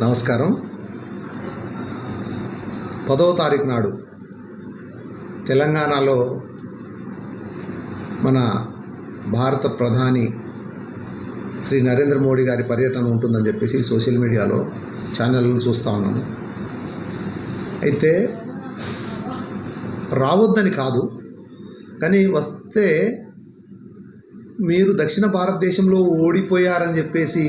నమస్కారం. 10వ తారీఖు నాడు తెలంగాణలో మన భారత ప్రధాని శ్రీ నరేంద్ర మోడీ గారి పర్యటన ఉంటుందని చెప్పేసి సోషల్ మీడియాలో ఛానళ్ళను చూస్తూ ఉన్నాను. అయితే రావద్దని కాదు, కానీ వస్తే మీరు దక్షిణ భారతదేశంలో ఓడిపోయారని చెప్పేసి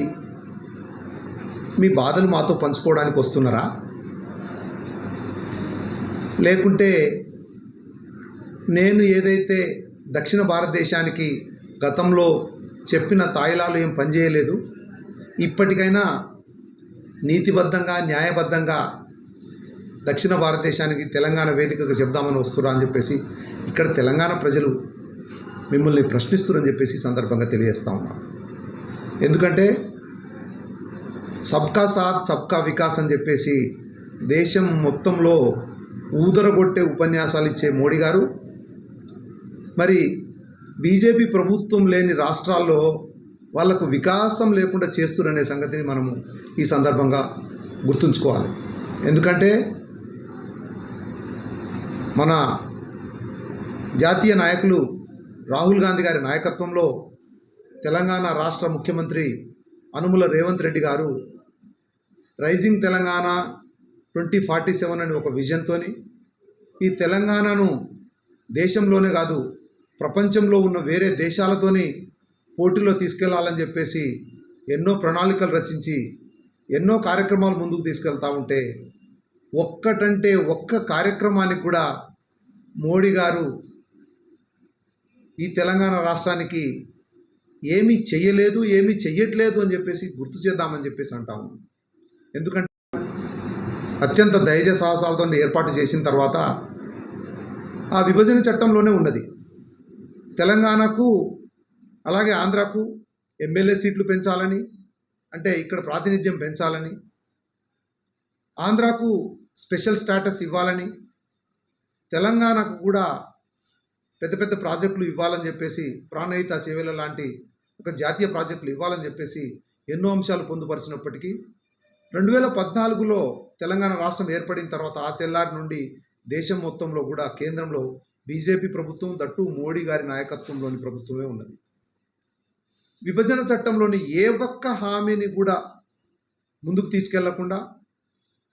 మీ బాధలు మాతో పంచుకోవడానికి వస్తున్నారా, లేకుంటే నేను ఏదైతే దక్షిణ భారతదేశానికి గతంలో చెప్పిన తాయిలాలు ఏం పనిచేయలేదు, ఇప్పటికైనా నీతిబద్ధంగా న్యాయబద్ధంగా దక్షిణ భారతదేశానికి తెలంగాణ వేదికగా చెప్దామని వస్తురా అని చెప్పేసి ఇక్కడ తెలంగాణ ప్రజలు మిమ్మల్ని ప్రశ్నిస్తున్నారని చెప్పేసి సందర్భంగా తెలియజేస్తా ఉన్నాను. ఎందుకంటే సబ్కా సాత్ సబ్కా వికాస్ అని చెప్పేసి దేశం మొత్తంలో ఊదరగొట్టే ఉపన్యాసాలు ఇచ్చే మోడీ గారు మరి బీజేపీ ప్రభుత్వం లేని రాష్ట్రాల్లో వాళ్లకు వికాసం లేకుండా చేస్తున్నారనే సంగతిని మనము ఈ సందర్భంగా గుర్తుంచుకోవాలి. ఎందుకంటే మన జాతీయ నాయకులు రాహుల్ గాంధీ గారి నాయకత్వంలో తెలంగాణ రాష్ట్ర ముఖ్యమంత్రి అనుముల రేవంత్ రెడ్డి గారు రైజింగ్ తెలంగాణ 2047 అని ఒక విజన్తోని ఈ తెలంగాణను దేశంలోనే కాదు ప్రపంచంలో ఉన్న వేరే దేశాలతోని పోటీలో తీసుకెళ్లాలని చెప్పేసి ఎన్నో ప్రణాళికలు రచించి ఎన్నో కార్యక్రమాలు ముందుకు తీసుకెళ్తా ఉంటే ఒక్కటంటే ఒక్క కార్యక్రమానికి కూడా మోడీ గారు ఈ తెలంగాణ రాష్ట్రానికి ఏమీ చెయ్యలేదు, ఏమీ చెయ్యట్లేదు అని చెప్పేసి గుర్తు చేద్దామని చెప్పేసి అంటాము. ఎందుకంటే అత్యంత ధైర్య సాహసాలతో ఏర్పాటు చేసిన తర్వాత ఆ విభజన చట్టంలోనే ఉన్నది తెలంగాణకు అలాగే ఆంధ్రాకు ఎమ్మెల్యే సీట్లు పెంచాలని, అంటే ఇక్కడ ప్రాతినిధ్యం పెంచాలని, ఆంధ్రాకు స్పెషల్ స్టేటస్ ఇవ్వాలని, తెలంగాణకు కూడా పెద్ద పెద్ద ప్రాజెక్టులు ఇవ్వాలని చెప్పేసి ప్రాణహిత చేవెళ్ళ లాంటి ఒక జాతీయ ప్రాజెక్టులు ఇవ్వాలని చెప్పేసి ఎన్నో అంశాలు పొందుపరిచినప్పటికీ 2014లో తెలంగాణ రాష్ట్రం ఏర్పడిన తర్వాత ఆ తెల్లారి నుండి దేశం మొత్తంలో కూడా కేంద్రంలో బీజేపీ ప్రభుత్వం, దట్టు మోడీ గారి నాయకత్వంలోని ప్రభుత్వమే ఉన్నది. విభజన చట్టంలోని ఏ ఒక్క హామీని కూడా ముందుకు తీసుకెళ్లకుండా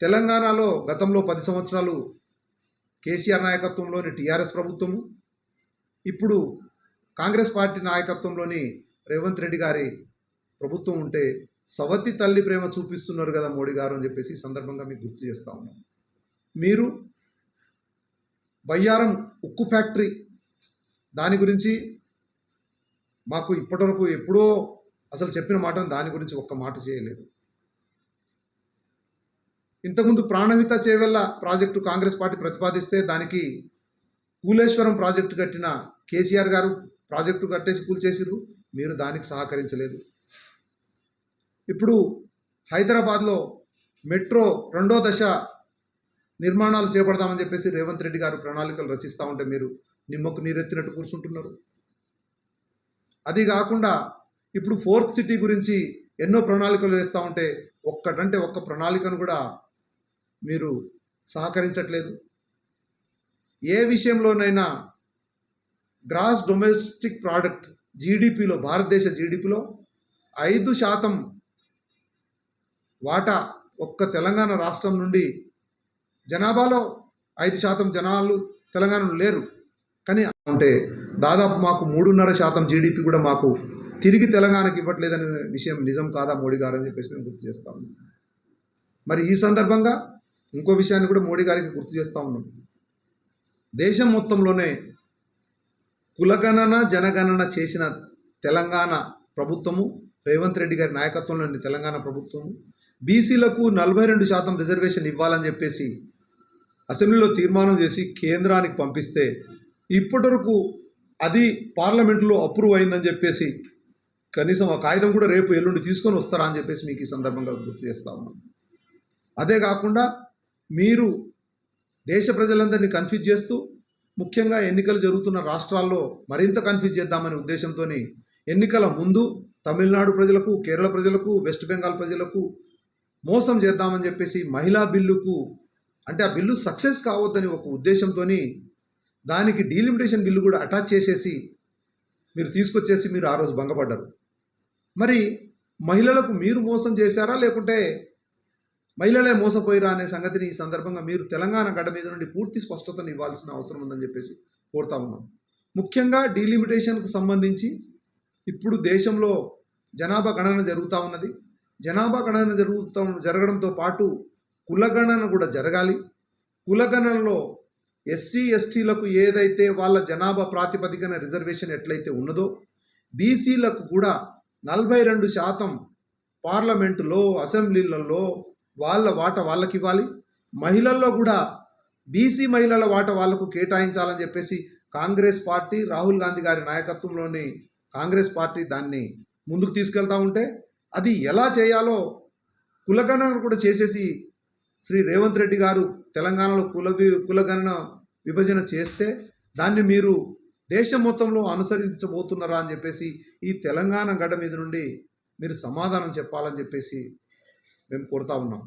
తెలంగాణలో గతంలో 10 సంవత్సరాలు కేసీఆర్ నాయకత్వంలోని టీఆర్ఎస్ ప్రభుత్వము, ఇప్పుడు కాంగ్రెస్ పార్టీ నాయకత్వంలోని రేవంత్ రెడ్డి గారి ప్రభుత్వం ఉంటే సవతి తల్లి ప్రేమ చూపిస్తున్నారు కదా మోడీ గారు అని చెప్పేసి సందర్భంగా మీకు గుర్తు చేస్తూ ఉన్నాం. మీరు బయ్యారం ఉక్కు ఫ్యాక్టరీ దాని గురించి మాకు ఇప్పటివరకు ఎప్పుడో అసలు చెప్పిన మాట దాని గురించి ఒక్క మాట చేయలేదు. ఇంతకుముందు ప్రాణహిత చేవెళ్ళ ప్రాజెక్టు కాంగ్రెస్ పార్టీ ప్రతిపాదిస్తే దానికి కూలేశ్వరం ప్రాజెక్టు కట్టిన కేసీఆర్ గారు ప్రాజెక్టు కట్టేసి కూల్చేసిరు, మీరు దానికి సహకరించలేదు. ఇప్పుడు హైదరాబాద్లో మెట్రో 2వ దశ నిర్మాణాలు చేపడదామని చెప్పేసి రేవంత్ రెడ్డి గారు ప్రణాళికలు రచిస్తూ ఉంటే మీరు నిమ్మకు నీరెత్తినట్టు కూర్చుంటున్నారు. అది కాకుండా ఇప్పుడు 4th సిటీ గురించి ఎన్నో ప్రణాళికలు వేస్తూ ఉంటే ఒక్కటంటే ఒక్క ప్రణాళికను కూడా మీరు సహకరించట్లేదు. ఏ విషయంలోనైనా గ్రాస్ డొమెస్టిక్ ప్రోడక్ట్ జీడిపిలో, భారతదేశ జీడిపిలో 5% వాటా ఒక్క తెలంగాణ రాష్ట్రం నుండి, జనాభాలో 5% జనాలు తెలంగాణలో లేరు, కానీ అంటే దాదాపు మాకు 3.5% జీడిపి కూడా మాకు తిరిగి తెలంగాణకి ఇవ్వట్లేదనే విషయం నిజం కాదా మోడీ గారు అని చెప్పేసి మేము గుర్తు చేస్తా ఉన్నాం. మరి ఈ సందర్భంగా ఇంకో విషయాన్ని కూడా మోడీ గారికి గుర్తు చేస్తూ ఉన్నాం. దేశం మొత్తంలోనే కులగణన జనగణన చేసిన తెలంగాణ ప్రభుత్వము, రేవంత్ రెడ్డి గారి నాయకత్వంలోని తెలంగాణ ప్రభుత్వము బీసీలకు 42% రిజర్వేషన్ ఇవ్వాలని చెప్పేసి అసెంబ్లీలో తీర్మానం చేసి కేంద్రానికి పంపిస్తే ఇప్పటివరకు అది పార్లమెంటులో అప్రూవ్ అయిందని చెప్పేసి కనీసం ఆ కాగితం కూడా రేపు ఎల్లుండి తీసుకొని వస్తారా అని చెప్పేసి మీకు ఈ సందర్భంగా గుర్తు చేస్తా ఉన్నాను. అదే కాకుండా మీరు దేశ ప్రజలందరినీ కన్ఫ్యూజ్ చేస్తూ ముఖ్యంగా ఎన్నికలు జరుగుతున్న రాష్ట్రాల్లో మరింత కన్ఫ్యూజ్ చేద్దామనే ఉద్దేశంతో ఎన్నికల ముందు తమిళనాడు ప్రజలకు, కేరళ ప్రజలకు, వెస్ట్ బెంగాల్ ప్రజలకు మోసం చేద్దామని చెప్పేసి మహిళా బిల్లుకు అంటే ఆ బిల్లు సక్సెస్ కావద్దని ఒక ఉద్దేశంతో దానికి డీలిమిటేషన్ బిల్లు కూడా అటాచ్ చేసేసి మీరు తీసుకొచ్చేసి మీరు ఆ రోజు భంగపడ్డారు. మరి మహిళలకు మీరు మోసం చేశారా లేకుంటే మహిళలే మోసపోయిరా అనే సంగతిని ఈ సందర్భంగా మీరు తెలంగాణ గడ్డ మీద నుండి పూర్తి స్పష్టతను ఇవ్వాల్సిన అవసరం ఉందని చెప్పేసి కోరుతా ఉన్నాం. ముఖ్యంగా డీలిమిటేషన్కు సంబంధించి ఇప్పుడు దేశంలో జనాభా గణన జరుగుతూ ఉన్నది. జనాభా గణన జరగడంతో పాటు కులగణన కూడా జరగాలి. కులగణనలో ఎస్సీ ఎస్టీలకు ఏదైతే వాళ్ళ జనాభా ప్రాతిపదికన రిజర్వేషన్ ఎట్లయితే ఉన్నదో బీసీలకు కూడా 42% పార్లమెంటులో, అసెంబ్లీలలో వాళ్ళ వాటా వాళ్ళకి ఇవ్వాలి. మహిళల్లో కూడా బీసీ మహిళల వాటా వాళ్లకు కేటాయించాలని చెప్పేసి కాంగ్రెస్ పార్టీ, రాహుల్ గాంధీ గారి నాయకత్వంలోని కాంగ్రెస్ పార్టీ దాన్ని ముందుకు తీసుకెళ్తా ఉంటే అది ఎలా చేయాలో కులగణన కూడా చేసేసి శ్రీ రేవంత్ రెడ్డి గారు తెలంగాణలో కులగణన విభజన చేస్తే దాన్ని మీరు దేశం మొత్తంలో అనుసరించబోతున్నారా అని చెప్పేసి ఈ తెలంగాణ గడ్డ మీద నుండి మీరు సమాధానం చెప్పాలని చెప్పేసి మేము కోరుతా ఉన్నాం.